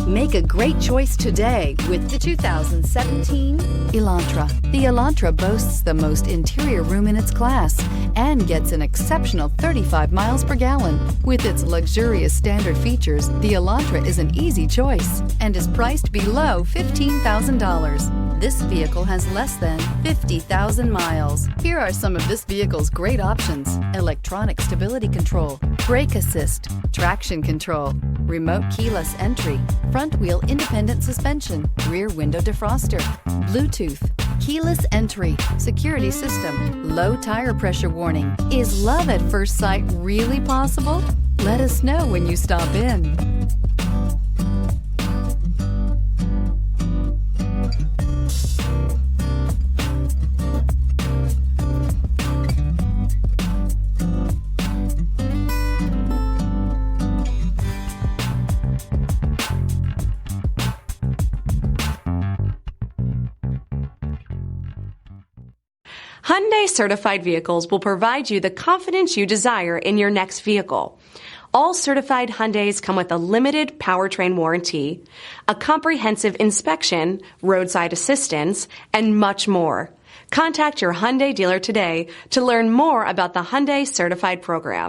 Make a great choice today with the 2017 Elantra. The Elantra boasts the most interior room in its class and gets an exceptional 35 miles per gallon. With its luxurious standard features, the Elantra is an easy choice and is priced below $15,000. This vehicle has less than 50,000 miles. Here are some of this vehicle's great options: electronic stability control, brake assist, traction control, remote keyless entry, front wheel independent suspension, rear window defroster, Bluetooth, keyless entry, security system, low tire pressure warning. Is love at first sight really possible? Let us know when you stop in. Hyundai certified vehicles will provide you the confidence you desire in your next vehicle. All certified Hyundais come with a limited powertrain warranty, a comprehensive inspection, roadside assistance, and much more. Contact your Hyundai dealer today to learn more about the Hyundai certified program.